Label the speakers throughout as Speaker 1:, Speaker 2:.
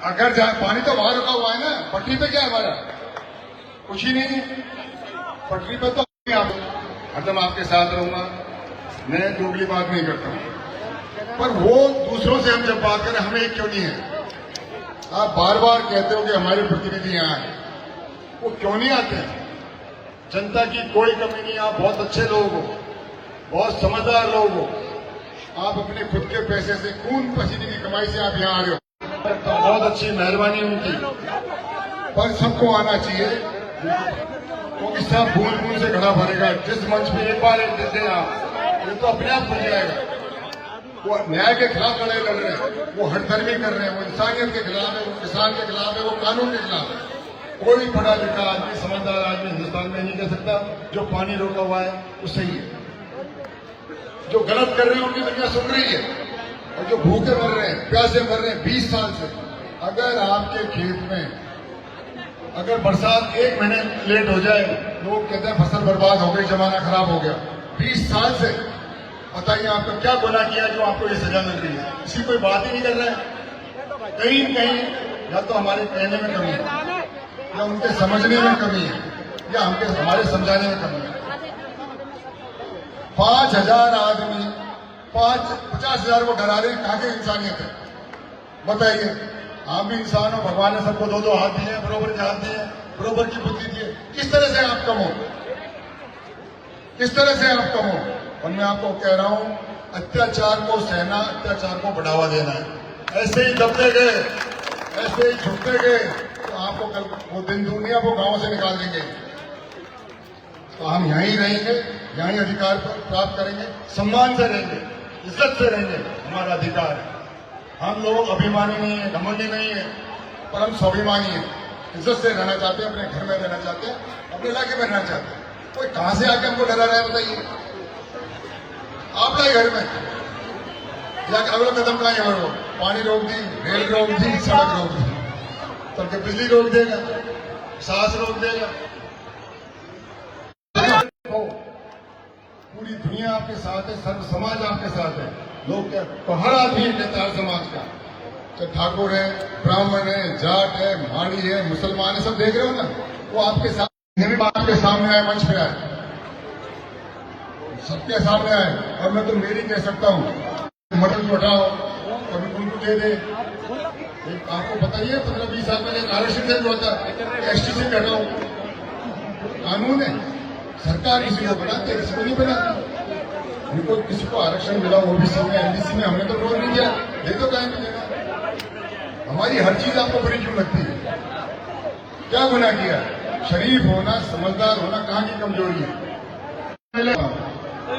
Speaker 1: अगर पानी तो वहां रुका हुआ है ना, पटरी पे क्या है हमारा? कुछ ही नहीं है। पटरी पे तो हरदम आपके साथ रहूंगा, मैं दोगली बात नहीं करता हूं, पर वो दूसरों से हम जब बात करें हमें एक क्यों नहीं है? आप बार बार कहते हो कि हमारे प्रतिनिधि यहाँ हैं, वो क्यों नहीं आते हैं? जनता की कोई कमी नहीं, आप बहुत अच्छे लोग हो, बहुत समझदार लोग हो, आप अपने खुद के पैसे से खून पसीने की कमाई से आप यहाँ आ रहे हो, तो बहुत अच्छी मेहरबानी उनकी, पर सबको आना चाहिए क्योंकि सब बूंद बूंद से घड़ा भरेगा। जिस मंच पे एक बार देते हैं आप, ये तो अपने आप खुल जाएगा। वो न्याय के खिलाफ लड़ाई लड़ रहे हैं, वो हठधर्मी कर रहे हैं, वो इंसानियत के खिलाफ है, वो किसान के खिलाफ है, वो कानून के खिलाफ है। कोई पढ़ा लिखा आदमी, समझदार आदमी हिंदुस्तान में नहीं कह सकता जो पानी रोका हुआ है वो सही है। जो गलत कर रहे हैं उनकी दुनिया सुन रही है, और जो भूखे मर रहे हैं, प्यासे मर रहे हैं 20 साल से। अगर आपके खेत में अगर बरसात 1 महीने लेट हो जाए, लोग कहते हैं फसल बर्बाद हो गई, जमाना खराब हो गया। 20 साल से बताइए आपका क्या गुनाह किया जो आपको ये सजा मिल रही है? किसी कोई बात ही नहीं कर रहा है। कहीं कहीं या तो हमारे कहने में कमी है, या उनके समझने में कमी है, या हमारे समझाने में कमी है। 5000 आदमी 50,000 को डरा रहे हैं, कहां की इंसानियत है? बताइए। आप भी इंसान हो, भगवान ने सबको 2-2 हाथ दिए, बरोबर के हाथ दिए, बरोबर की बुद्धि दी है। किस तरह से आप कम हो? किस तरह से आप कम हो? और मैं आपको कह रहा हूं, अत्याचार को सहना, अत्याचार को बढ़ावा देना है। ऐसे ही दबते गए, ऐसे ही झुकते गए, तो आपको कल वो दिन दुनिया को गांव से निकाल देंगे। तो हम यहीं रहेंगे, यहीं अधिकार प्राप्त करेंगे, सम्मान से रहेंगे, इज्जत से रहेंगे, हमारा अधिकार है। हम लोग अभिमानी नहीं है, घमंडी नहीं है, पर हम स्वाभिमानी है। इज्जत से रहना चाहते हैं, अपने घर में रहना चाहते हैं, अपने इलाके में रहना चाहते हैं। कोई कहां से आके हमको डरा रहा है बताइए? आप लाए घर में या अगला कदम कहां है? वो पानी रोक दी, रेल रोक दी, सड़क रोक दी, तब के बिजली रोक देगा, सांस रोक देगा। पूरी दुनिया आपके साथ है, सर्व समाज आपके साथ है। लोग क्या तो हर आदमी कहता है समाज का, चाहे ठाकुर है, ब्राह्मण है, जाट है, माड़ी है, मुसलमान है, सब देख रहे हो ना, वो आपके साथ आपके सामने आए, मंच पे आए, सबके सामने आए। और मैं तो मेरी कह सकता हूँ, मटन उठाओ, कभी उनको दे दे। आपको बताइए 15-20 साल पहले आरक्षण से जो होता एसटी से कह रहा हूँ, कानून है, सरकार किसी को बनाती है, किसी को नहीं बनाती। उनको किसी को आरक्षण मिला ओबीसी में, एमबीसी में, हमने तो रोज नहीं दिया, दे तो कहीं नहीं देना। हमारी हर चीज आपको बुरी क्यों लगती है? क्या गुनाह किया? शरीफ होना, समझदार होना कहाँ की कमजोरी है?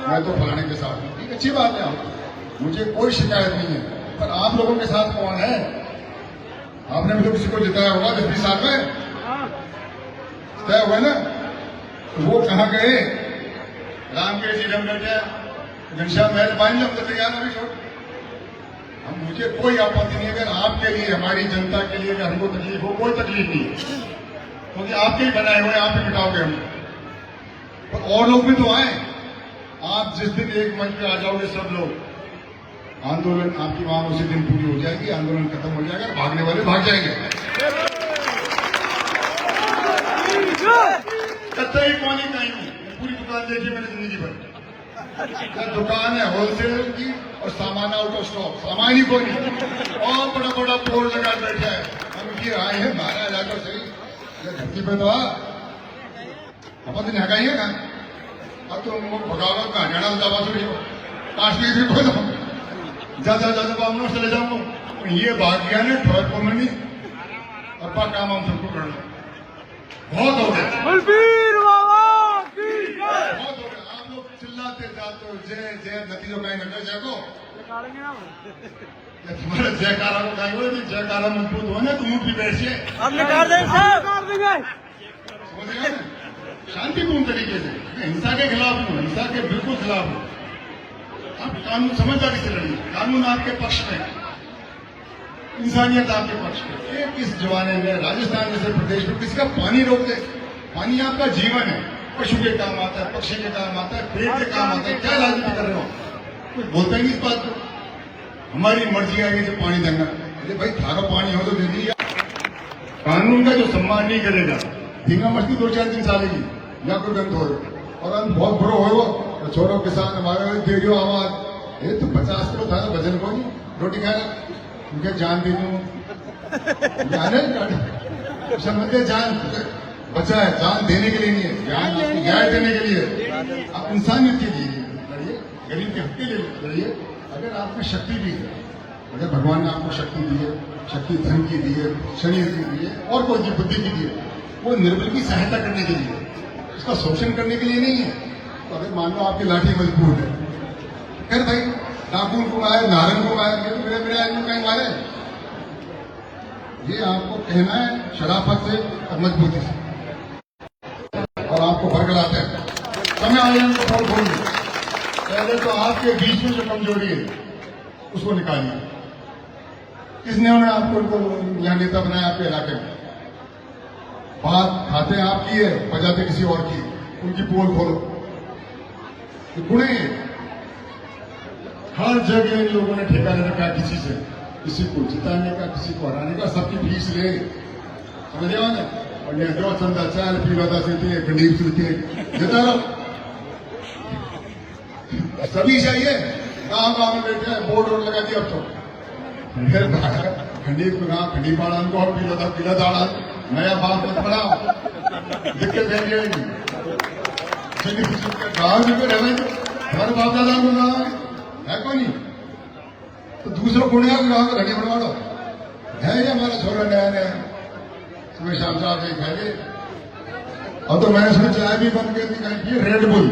Speaker 1: मैं तो फलाने के साथ हूँ, ठीक अच्छी बात है, आप मुझे कोई शिकायत नहीं है, पर आप लोगों के साथ कौन है? आपने भी तो किसी को जिताया होगा 10-20 साल में, तय हुआ ना? वो कहाँ गए? राम के जी रंग बैठे, घनश्याम महल पानी जब तक तैयार अभी छोड़। हम मुझे कोई आपत्ति नहीं, अगर आपके लिए, हमारी जनता के लिए अगर हमको तकलीफ हो, कोई तकलीफ नहीं है, क्योंकि आपके ही बनाए हुए आप ही मिटाओगे हम। पर और लोग भी तो आए। आप जिस दिन एक मंच पे आ जाओगे सब लोग, आंदोलन आपकी वहां उसी दिन पूरी हो जाएगी, आंदोलन खत्म हो जाएगा, भागने वाले भाग जाएंगे। कतई कौन ही कहीं नहीं, पूरी दुकान देखी मैंने जिंदगी भर। दुकान है होलसेल की और सामान आउट ऑफ स्टॉक, सामान ही कोई नहीं, और बड़ा बड़ा बोर्ड लगा बैठा है, हम ये आए हैं मारा इलाका सही, धरती पे तो अपन दिन हगाइए ना। अब तो भगावा का हरियाणा दबा सुनी काश्मीर भी बोलो ज्यादा बामनों चले जाऊंगा, ये भाग गया ना ठोर को नहीं, अपा काम हम सबको करना बहुत हो गया, बहुत हो गया। आप लोग चिल्लाते जाते हो जय जय, नतीजों का नजर जय को तुम्हारे जयकारा को कहेंगे, जयकारा मजबूत हो ना तो मुठ भी बैठिए, समझेगा ना? शांतिपूर्ण तरीके से, हिंसा के खिलाफ हूँ, हिंसा के बिल्कुल खिलाफ हूँ। आप कानून समझदारी से लड़िए, कानून आपके पक्ष में, इंसानियत आपके पक्ष में। एक इस जमाने में राजस्थान जैसे प्रदेश में किसी का पानी रोक दे? पानी आपका जीवन है, पशु के काम आता है, पक्षी के काम आता है, पेड़ के काम आता है, क्या राजनीति कर रहे हो? कोई बोलता ही नहीं इस बात को। हमारी मर्जी आएगी जो पानी देना, अरे भाई थारा पानी हो तो दे दीजिए। कानून का जो सम्मान नहीं करेगा, धींगा मस्ती 2-4 दिन चलेगी या कोई गंद हो और हम बहुत बुरा हो तो छोड़ो किसान हमारे दे रही आवाज, ये तो 50 किलो था ना वजन को नहीं रोटी खाएगा, उनके जान दे दूँ जाने समझते जान बचा है, जान देने के लिए नहीं है, जान आपकी न्याय देने के लिए। आप इंसानियत के लिए लड़िए, गरीब के हक के लिए लड़िए। अगर आपने शक्ति दी है, अगर भगवान ने आपको शक्ति दी है, शक्ति धन की दी है, शरीर की दी है और कोई भी बुद्धि की दी है, वो निर्बल की सहायता करने के लिए, उसका शोषण करने के लिए नहीं है। तो अगर मान लो आपकी लाठी मजबूत है, खैर भाई डाकू को मारे, नारंग को मारे, ये तो मेरे आदमी कहीं मारे, ये आपको कहना है शराफत से और मजबूती से, और आपको भड़कलाते हैं। समय आयोजन को खोल खोलिए, पहले तो आपके बीच में जो कमजोरी है उसको निकालिए। किसने उन्हें आपको उनको यहाँ नेता बनाया आपके इलाके में? बात खाते हैं आपकी है, बजाते किसी और की, उनकी पोल खोलो। तो गुणे हर जगह इन लोगों ने ठेका ले रखा किसी से, किसी को जिताने का, किसी को हराने का, सबकी फीस ले, समझ रहे हो ना? और जो चंदा चाल पीवादा से खंडीर से जिता लो, सभी चाहिए। गाँव में बैठे हैं, बोर्ड वोर्ड लगा दिया अब तो खंडीर को गाँव खंडी पाड़ा उनको पीला दाड़ा नया बात मत बढ़ाओ, दिक्कत फैल जाएगी। गाँव में कोई रहे हमारे बाप दादा को गाँव है कोई नहीं, तो दूसरों को गाँव का घड़ी बनवा लो। है ये हमारा छोरा नया नया सुबह शाम साहब से खाइए। अब तो मैंने सुना चाय भी बंद कर दी, कहीं की रेड बुल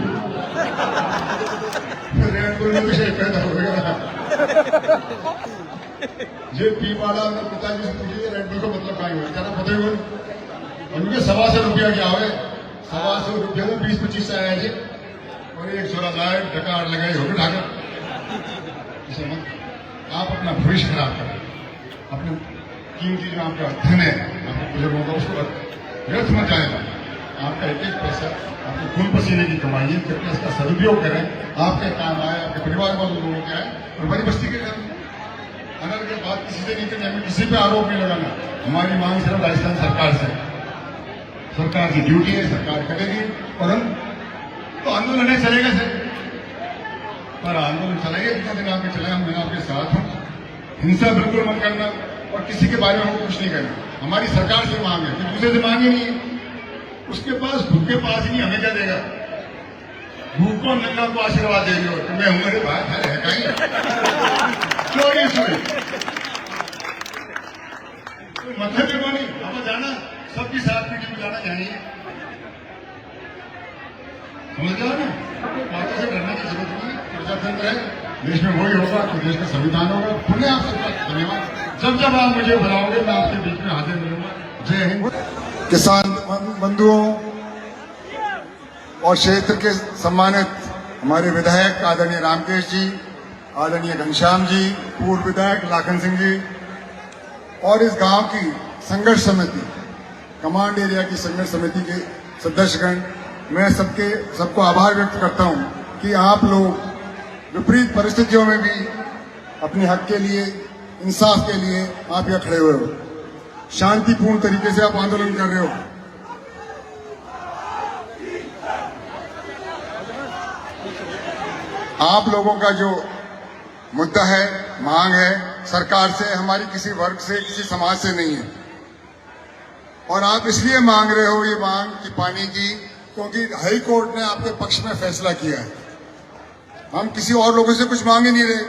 Speaker 1: में विषय पैदा हो गया। ये पी वाला अपने पिताजी से पूछिए रेड बुल का मतलब कहीं हुआ, क्या पता ही उनके 125 रुपया क्या हुए, 125 रुपया में 20-25 आया जी, और एक छोरा लाए डकार लगाई होगी ढाकर। आप अपना भविष्य खराब करें, अपने कीमती जो आपका धन है आपके बुजुर्गों का, उसको व्यर्थ मत जाएगा। आपका एक एक पैसा आपके खून पसीने की कमाई है, कृपया इसका सदुपयोग करें, आपके काम आए, आपके परिवार वालों लोगों के आए और बड़ी बस्ती के काम। अगर ये बात किसी से नहीं करनी, हमें किसी पे आरोप नहीं लगाना। हमारी मांग सिर्फ राजस्थान सरकार से, सरकार की ड्यूटी है, सरकार करेगी और हम तो आंदोलन चलेगा सर, पर आंदोलन चलेगा कितना दिन आपके चलेगा, मैं आपके साथ हूँ। हिंसा बिल्कुल मत करना और किसी के बारे में हमको कुछ नहीं करना। हमारी सरकार से मांग है, तो दूसरे से मांगे नहीं है, उसके पास भूखे पास ही नहीं, हमें क्या देगा? भूखों नंगा को आशीर्वाद दे रही हो, तुम्हें हमारे बात है कहीं चोरी चोरी मतलब देखो नहीं, हमें जाना सबकी साथ पीढ़ी में जाना चाहिए, समझ गया ना? बातों से डरने की जरूरत नहीं, प्रजातंत्र है, देश में वही होगा तो देश का संविधान होगा। पुण्य आप सबका धन्यवाद। जब जब आप मुझे बुलाओगे मैं आपके बीच में हाजिर मिलूंगा। जय हिंद। किसान बंधुओं और क्षेत्र के सम्मानित हमारे विधायक आदरणीय रामकेश जी, आदरणीय घनश्याम जी, पूर्व विधायक लाखन सिंह जी और इस गांव की संघर्ष समिति, कमांड एरिया की संघर्ष समिति के सदस्यगण, मैं सबको आभार व्यक्त करता हूं कि आप लोग विपरीत परिस्थितियों में भी अपने हक के लिए, इंसाफ के लिए आप यहाँ खड़े हुए हो, शांतिपूर्ण तरीके से आप आंदोलन कर रहे हो। आप लोगों का जो मुद्दा है, मांग है, सरकार से, हमारी किसी वर्ग से, किसी समाज से नहीं है, और आप इसलिए मांग रहे हो ये मांग कि पानी की, क्योंकि हाई कोर्ट ने आपके पक्ष में फैसला किया है। हम किसी और लोगों से कुछ मांग ही नहीं रहे,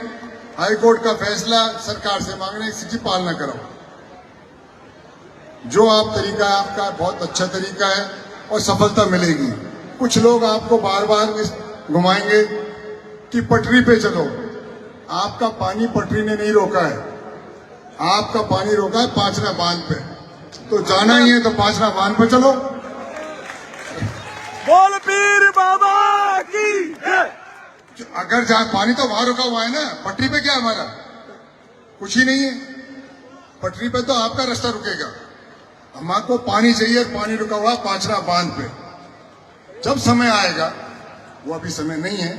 Speaker 1: हाई कोर्ट का फैसला सरकार से मांग रहे, इसकी पालना करो। जो आप तरीका है आपका बहुत अच्छा तरीका है और सफलता मिलेगी। कुछ लोग आपको बार बार घुमाएंगे कि पटरी पे चलो, आपका पानी पटरी ने नहीं रोका है, आपका पानी रोका है पांचना बांध पे, तो जाना ही है तो पांचना बांध पे चलो।
Speaker 2: बोल पीर बाबा की।
Speaker 1: अगर जहां पानी तो वहां रुका हुआ है ना, पटरी पे क्या हमारा कुछ ही नहीं है, पटरी पे तो आपका रास्ता रुकेगा। हमको पानी चाहिए, पानी रुका हुआ पांचना बांध पे, जब समय आएगा, वो अभी समय नहीं है,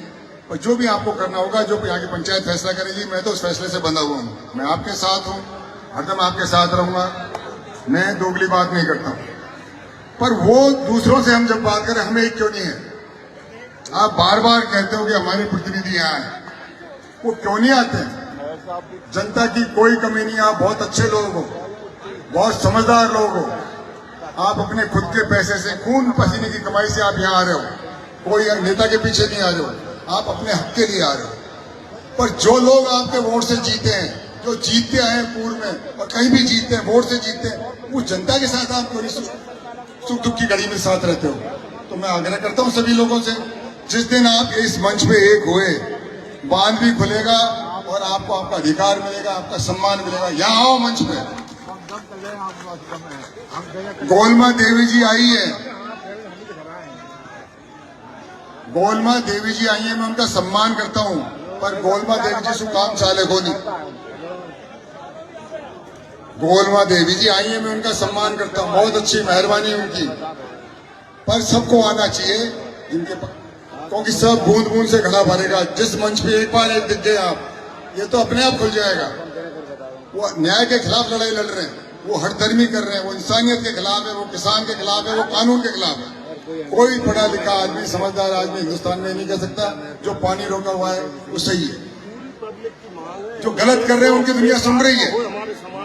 Speaker 1: और जो भी आपको करना होगा, जो यहाँ की पंचायत फैसला करेगी, मैं तो उस फैसले से बंधा हुआ हूँ। मैं आपके साथ हूँ, हरदम आपके साथ रहूंगा। मैं दोगली बात नहीं करता हूं, पर वो दूसरों से हम जब बात करें हमें एक क्यों नहीं है? आप बार बार कहते हो कि हमारे प्रतिनिधि यहाँ आए, वो क्यों नहीं आते हैं? जनता की कोई कमी नहीं, आप बहुत अच्छे लोग हो, बहुत समझदार लोग हो, आप अपने खुद के पैसे से खून पसीने की कमाई से आप यहाँ आ रहे हो, कोई नेता के पीछे नहीं आ रहे हो, आप अपने हक के लिए आ रहे हो। पर जो लोग आपके वोट से जीते हैं, जो जीतते आए हैं पूर्व में और कहीं भी जीतते हैं, वोट से जीतते हैं, वो जनता के साथ आप क्यों नहीं सुख दुख की घड़ी में साथ रहते हो? तो मैं आग्रह करता हूं सभी लोगों से, जिस दिन आप इस मंच पे एक हुए, बांध भी खुलेगा और आपको आपका अधिकार मिलेगा, आपका सम्मान मिलेगा। यहाँ आओ मंच पे। गोलमा देवी जी आई है, गोलमा देवी जी आई है, मैं उनका सम्मान करता हूं, पर गोलमा देवी जी से काम चाले को नहीं। गोलमा देवी जी आई है, मैं उनका सम्मान करता हूं, बहुत अच्छी मेहरबानी उनकी, पर सबको आना चाहिए जिनके पास, क्योंकि सब बूंद बूंद से घड़ा भरेगा। जिस मंच पे एक बार एक दिख गए आप, ये तो अपने आप खुल जाएगा। वो न्याय के खिलाफ लड़ाई लड़ रहे हैं, वो हठधर्मी कर रहे हैं, वो इंसानियत के खिलाफ है, वो किसान के खिलाफ है, वो कानून के खिलाफ है। कोई पढ़ा लिखा आदमी, समझदार आदमी हिंदुस्तान में नहीं कह सकता जो पानी रोका हुआ है वो सही है। जो गलत कर रहे हैं उनकी दुनिया सुन रही है,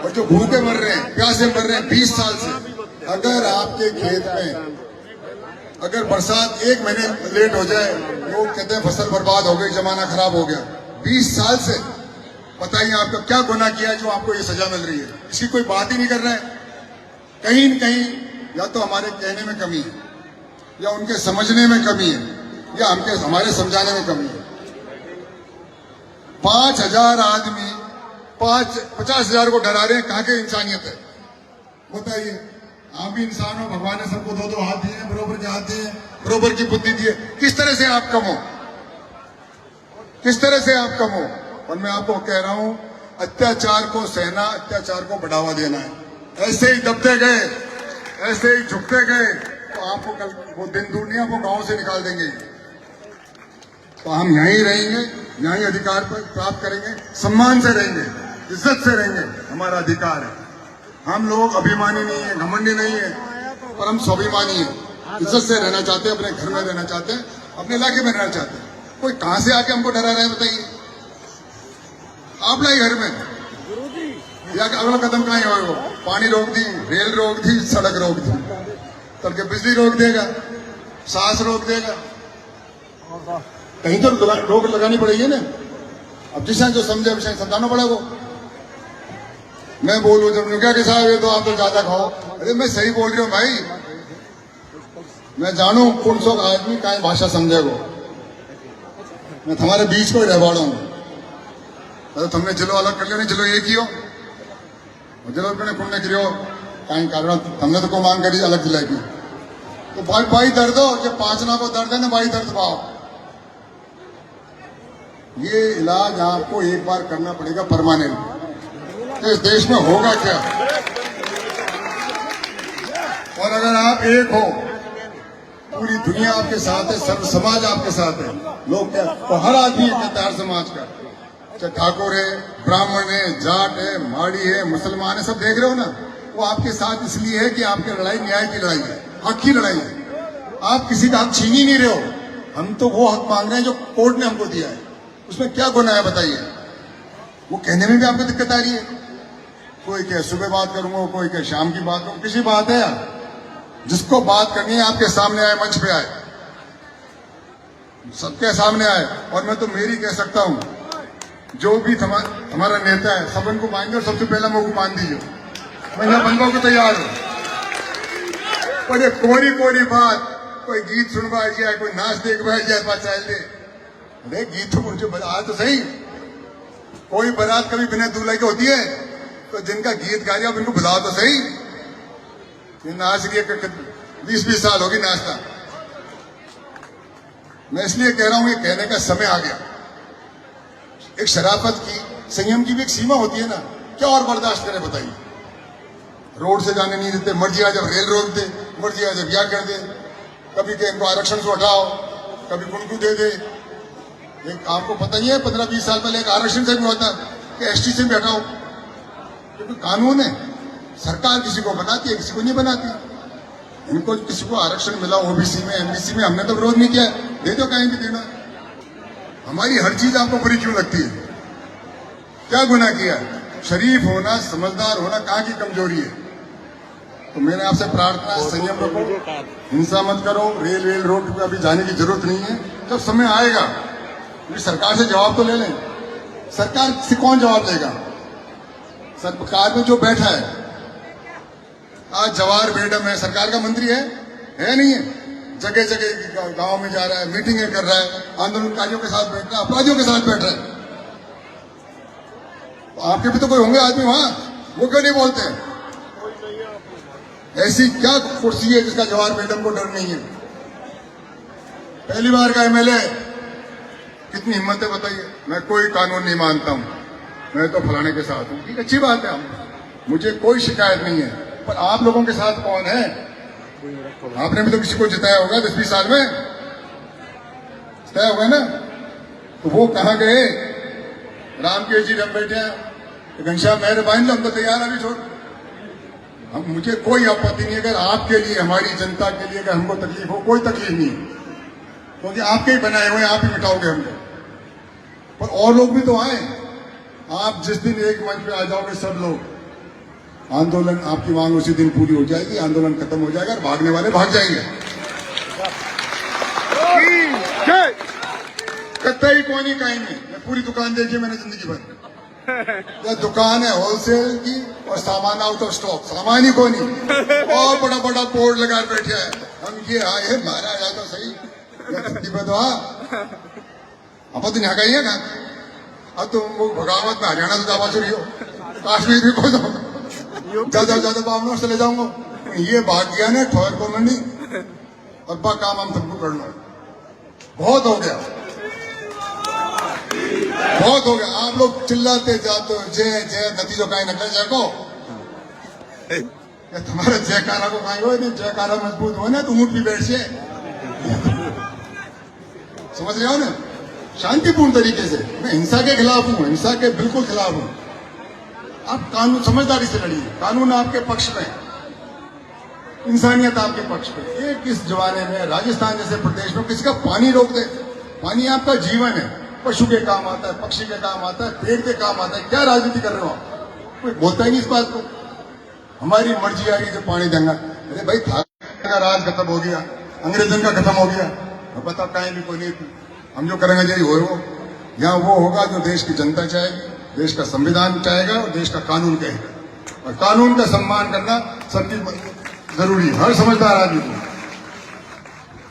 Speaker 1: और जो भूखे मर रहे हैं, प्यासे मर रहे हैं 20 साल से। अगर आपके खेत में अगर बरसात 1 महीने लेट हो जाए, लोग कहते हैं फसल बर्बाद हो गई, जमाना खराब हो गया। 20 साल से बताइए आपका क्या गुनाह किया है जो आपको ये सजा मिल रही है? इसकी कोई बात ही नहीं कर रहा है। कहीं न कहीं या तो हमारे कहने में कमी है, या उनके समझने में कमी है, या हमारे समझाने में कमी है। 5000 आदमी 50,000 को डरा रहे हैं, कहां के इंसानियत है? बताइए। आप भी इंसान हो, भगवान ने सबको 2-2 हाथ दिए हैं, बरोबर के हाथ दिए हैं, बरोबर की बुद्धि दी है। किस तरह से आप कम हो? किस तरह से आप कम हो? और मैं आपको कह रहा हूं, अत्याचार को सहना, अत्याचार को बढ़ावा देना है। ऐसे ही दबते गए, ऐसे ही झुकते गए, तो आपको कल वो दिन दूर नहीं, आपको गांव से निकाल देंगे। तो हम यहीं रहेंगे, यहीं अधिकार प्राप्त करेंगे, सम्मान से रहेंगे, इज्जत से रहेंगे, हमारा अधिकार है। हम लोग अभिमानी नहीं है, घमंडी नहीं है, पर हम स्वाभिमानी है। इज्जत से रहना चाहते हैं, अपने घर में रहना चाहते हैं, अपने इलाके में रहना चाहते हैं। कोई कहां से आके हमको डरा रहा है बताइए? आप लाई घर में, या अगला कदम कहां होगा? पानी रोक दी, रेल रोक दी, सड़क रोक दी, तब के बिजली रोक देगा, सांस रोक देगा, कहीं तो रोक लगानी पड़ेगी ना। अब जिसे जो समझे विषय समझाना पड़ेगा। मैं बोलूं जब क्या कि साहब ये तो आप तो ज्यादा खाओ, अरे मैं सही बोल रही हूँ भाई, मैं जानू कौन सो आदमी का भाषा समझेगो। मैं तुम्हारे बीच को ही रहवाड़ा हूं, तो तुमने जिलो अलग कर लियो, नहीं जिलो एक ही हो, जिलो करने पुण्य करियो कहीं कारण हमने तो को मांग करी अलग जिले की। तो भाई भाई दर्द हो कि 5 ना को दर्द है ना, भाई दर्द पाओ। ये इलाज आपको एक बार करना पड़ेगा परमानेंट। इस देश में होगा क्या? और अगर आप एक हो, पूरी दुनिया आपके साथ है, सर्व समाज आपके साथ है। लोग क्या तो हर आदमी कहता है, हर समाज का, चाहे ठाकुर है, ब्राह्मण है, जाट है, माड़ी है, मुसलमान है, सब देख रहे हो ना, वो आपके साथ इसलिए है कि आपकी लड़ाई न्याय की लड़ाई है, हक की लड़ाई है। आप किसी का हक छीन ही नहीं रहे हो। हम तो वो हक मांग रहे हैं जो कोर्ट ने हमको दिया है। उसमें क्या गुनाह है बताइए? वो कहने में भी आपको दिक्कत आ रही है। कोई कहे सुबह बात करूंगा, कोई कहे शाम की बात करूंगा, किसी बात है यार? जिसको बात करनी है आपके सामने आए, मंच पे आए, सबके सामने आए। और मैं तो मेरी कह सकता हूं, जो भी हमारा नेता है सब उनको मानेंगे, और सबसे पहला मुझको मान दीजिए, मैं यहाँ बनने को तैयार हूं। पर ये कोरी बात, कोई गीत सुनवा जाए, कोई नाच देख जाए, बात चल दे, अरे गीत तो मुझे बजा तो सही। कोई बारात कभी बिना दूल्हे की होती है, तो जिनका गीत गा रही है इनको बुलाओ तो सही। ये नाच रही है, 20-20 साल होगी नाचता। मैं इसलिए कह रहा हूं, ये कहने का समय आ गया। एक शराफत की, संयम की भी एक सीमा होती है ना, क्या और बर्दाश्त करें बताइए? रोड से जाने नहीं देते, मर्जी आ जब रेल रोक दे, मर्जी आ जब ब्याह कर दे, कभी के इनको आरक्षण से हटाओ, कभी उनको दे दे। एक आपको पता ही है 15-20 साल पहले एक आरक्षण से भी होता कि एसटी से भी हटाओ, क्योंकि कानून है। सरकार किसी को बनाती है, किसी को नहीं बनाती। इनको किसी को आरक्षण मिला ओबीसी में, एमबीसी में, हमने तो विरोध नहीं किया, दे दो कहीं भी देना। हमारी हर चीज आपको बुरी क्यों लगती है? क्या गुनाह किया? शरीफ होना, समझदार होना कहाँ की कमजोरी है? तो मैंने आपसे प्रार्थना, संयम रखो, हिंसा मत करो। रेल रोड पे अभी जाने की जरूरत नहीं है, जब समय आएगा सरकार से जवाब तो ले लें। सरकार से कौन जवाब देगा? सरकार में जो बैठा है आज जवाहर बेडम है, सरकार का मंत्री है नहीं है? जगह जगह गांव में जा रहा है, मीटिंगें कर रहा है, आंदोलनकारियों के साथ बैठ रहा है, अपराधियों के साथ बैठ रहा है। तो आपके भी तो कोई होंगे आदमी वहां, वो क्यों नहीं बोलते? ऐसी क्या कुर्सी है जिसका जवाहर बेगम को डर नहीं है? पहली बार का एमएलए, कितनी हिम्मत है बताइए। मैं कोई कानून नहीं मानता हूं, मैं तो फलाने के साथ हूं। ठीक, अच्छी बात है, मुझे कोई शिकायत नहीं है। पर आप लोगों के साथ कौन है? आपने भी तो किसी को जिताया होगा 10-20 साल में, जिताया होगा ना? तो वो कहां गए? राम के जी डम बैठे हैं, घनश्याम मेहरबानी हम तो तैयार अभी छोड़। हम, मुझे कोई आपत्ति नहीं है अगर आपके लिए, हमारी जनता के लिए अगर हमको तकलीफ हो, कोई तकलीफ नहीं है, क्योंकि आपके ही बनाए हुए आप ही मिटाओगे हमको। पर और लोग भी तो आए। आप जिस दिन एक मंच पे आ जाओगे सब लोग, आंदोलन, आपकी मांग उसी दिन पूरी हो जाएगी, आंदोलन खत्म हो जाएगा और भागने वाले भाग जाएंगे। कतई कोनी कहीं नहीं। पूरी दुकान देखी मैंने जिंदगी भर। यह दुकान है होलसेल की और सामान आउट ऑफ स्टॉक, सामान ही कोनी। और बड़ा बड़ा बोर्ड लगा बैठे हैं, हम ये आए हैं मारा जाए तो सही अब तो यहाँ कहीं है। अब तुम वो भगावत में हरियाणा से जावा चुरी हो, कश्मीर भी खो जाओ, ज्यादा बामनों से ले जाऊंगा। ये भाग गया ना ठोर को मंडी, अब्बा काम हम सबको कर लो। बहुत हो गया, बहुत हो गया। आप लोग चिल्लाते जाते हो जय जय, नतीजों का नकल जय को तुम्हारा जयकारा को कहीं हो, जयकारा मजबूत हो ना तो ऊंट भी बैठ जाए। समझ रहे हो ना? शांतिपूर्ण तरीके से। मैं हिंसा के खिलाफ हूं, हिंसा के बिल्कुल खिलाफ हूं। आप कानून समझदारी से लड़िए, कानून आपके पक्ष में, इंसानियत आपके पक्ष में। ये किस जमाने में राजस्थान जैसे प्रदेश में किसी का पानी रोक दे? पानी आपका जीवन है, पशु के काम आता है, पक्षी के काम आता है, पेड़ के काम आता है। क्या राजनीति कर रहे हो आप? कोई बोलता ही नहीं इस बात को। हमारी मर्जी आ रही है जो पानी देंगे। अरे भाई, थाने का राज खत्म हो गया, अंग्रेजन का खत्म हो गया, बता कहीं भी कोई नहीं। हम जो करेंगे यही हो, यहाँ वो होगा जो देश की जनता चाहेगी, देश का संविधान चाहेगा और देश का कानून कहेगा। और कानून का सम्मान करना सबकी जरूरी है, हर समझदार आदमी को।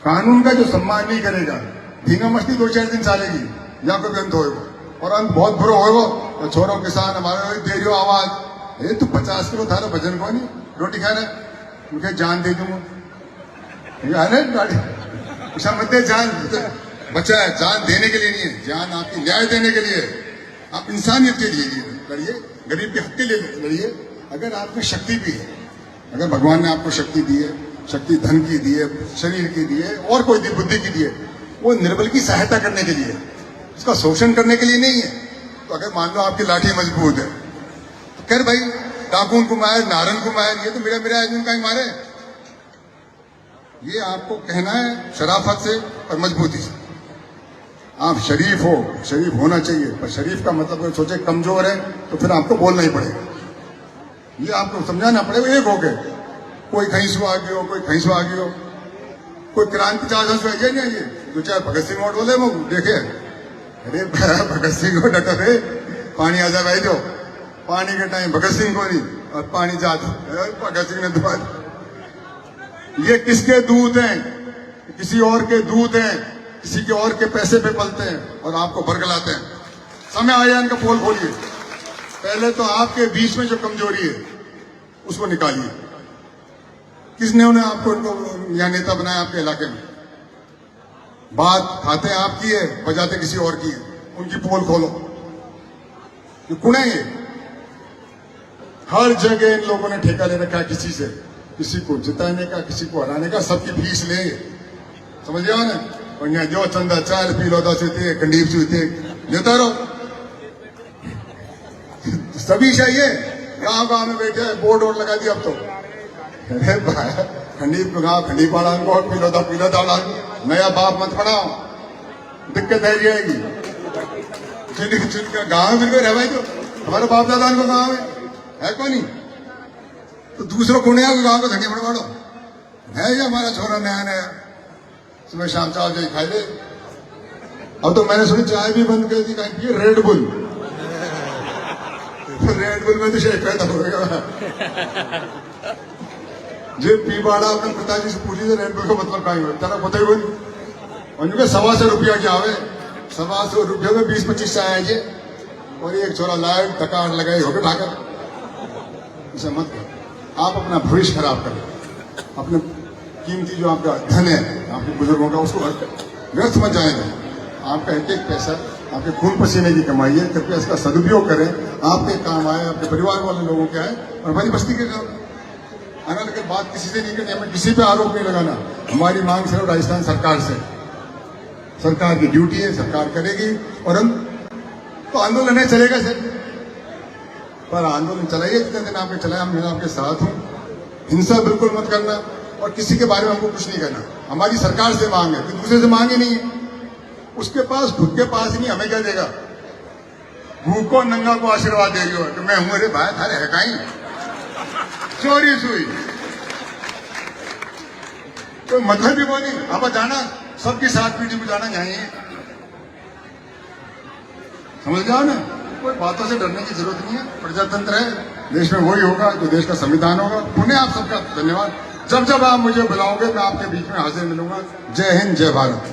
Speaker 1: कानून का जो सम्मान नहीं करेगा, धींगा मस्ती 2-4 दिन चलेगी, या कोई अंत होएगा, और अंत बहुत बुरा होएगा। तो छोरो किसान हमारे दे रही हो आवाज, तू 50 किलो था ना भजन को नहीं रोटी खा रहे, मुझे जान दे दूंगा। गाड़ी मत दे, जान बचा है, जान देने के लिए नहीं है, जान आपकी न्याय देने के लिए। आप इंसानियत के लिए लड़िए, गरीब के हक के लिए लड़िए। अगर आप में शक्ति भी है, अगर भगवान ने आपको शक्ति दी है, शक्ति धन की दी है, शरीर की दी है, और कोई दी बुद्धि की दी है, वो निर्बल की सहायता करने के लिए, उसका शोषण करने के लिए नहीं है। तो अगर मान लो आपकी लाठी मजबूत है तो खैर भाई, डाकुन को मारे, नारन को मारे, ये तो मेरा आदमी का ही मारे। ये आपको कहना है शराफत से और मजबूती से। आप शरीफ हो, शरीफ होना चाहिए, पर शरीफ का मतलब अगर सोचे कमजोर है तो फिर आपको बोलना ही पड़ेगा। ये आपको समझाना पड़ेगा। एक हो गए, कोई कहीं से आ गए हो, कोई कहीं से आ गए हो, कोई क्रांति चाह से नहीं ये 2-4 भगत सिंह और बोले वो देखे। अरे भगत सिंह को डटे, पानी आ जा भाई, दो पानी के टाइम भगत सिंह को नहीं, और पानी जा भगत सिंह ने दुआ। ये किसके दूध हैं? किसी और के दूध हैं, किसी के और के पैसे पे पलते हैं और आपको बरगलाते हैं। समय आया इनका पोल खोलिए। पहले तो आपके बीच में जो कमजोरी है उसको निकालिए। किसने उन्हें आपको इनको यहाँ नेता बनाया आपके इलाके में? बात खाते आपकी है, बजाते किसी और की है। उनकी पोल खोलो। ये कुण है ये। हर जगह इन लोगों ने ठेका ले रखा है किसी से, किसी को जिताने का, किसी को हराने का, सबकी फीस ले। समझ गया ना? और यहाँ जो चंदा 4 पीलोदा से थे, कंडीप से थे, लेता रहो। सभी चाहिए गांव गांव में बैठे बोर्ड वोर्ड लगा दिया अब तो। अरे भाई खंडी गाँव खंडी पाड़ा को पीला दाड़ा नया बाप मत बनाओ, दिक्कत है जाएगी। गाँव में रह भाई तो हमारे बाप दादा को गाँव है कौन नहीं, तो दूसरों को गाँव को धनिया बनवाड़ो है। ये हमारा छोरा नया नया सुबह शाम चाय जो खाई ले। अब तो मैंने सुनी चाय भी बंद कर दी, कहीं पिए रेड बुल। रेड बुल में तो शेख पैदा हो गया। जो पी बाड़ा अपने पिताजी से पूछी थे रेड बुल का मतलब कहीं हो, तेरा पता ही बोली। उनके 125 रुपया क्या आवे, 125 रुपया में 20-25 चाय है जे, और एक छोरा लाए टकार लगाए हो गए ठाकर। इसे मत करो, आप अपना भविष्य खराब करो। अपने कीमती जो आपका धन है आपके बुजुर्गों का, उसको व्यर्थ मत जाएगा। आपका एक एक पैसा आपके खून पसीने की कमाई है, कृपया इसका सदुपयोग करें, आपके काम आए, आपके परिवार वाले लोगों के आए और हमारी बस्ती के काम आना। लेकिन बात किसी से नहीं करनी, हमें किसी पे आरोप नहीं लगाना। हमारी मांग सिर्फ राजस्थान सरकार से, सरकार की ड्यूटी है, सरकार करेगी। और हम तो आंदोलन है चलेगा सर, पर आंदोलन चलाइए जितने दिन आपके चलाए, मैं आपके साथ हूँ। हिंसा बिल्कुल मत करना और किसी के बारे में हमको कुछ नहीं करना। हमारी सरकार से मांग है, दूसरे से मांगे नहीं है। उसके पास खुद के पास नहीं, हमें क्या देगा। भूखो नंगा को आशीर्वाद दे रही हो कि मैं हूं, अरे भाई थारे है कहीं चोरी सुई, तो मतलब भी वो नहीं। अब जाना सबकी साथ पीढ़ी में जाना चाहिए, समझ जाओ ना। कोई बातों से डरने की जरूरत नहीं है। प्रजातंत्र है, देश में वही होगा जो देश का संविधान होगा। पुनः आप सबका धन्यवाद। जब जब आप मुझे बुलाओगे मैं आपके बीच में हाजिर मिलूंगा। जय हिंद, जय भारत।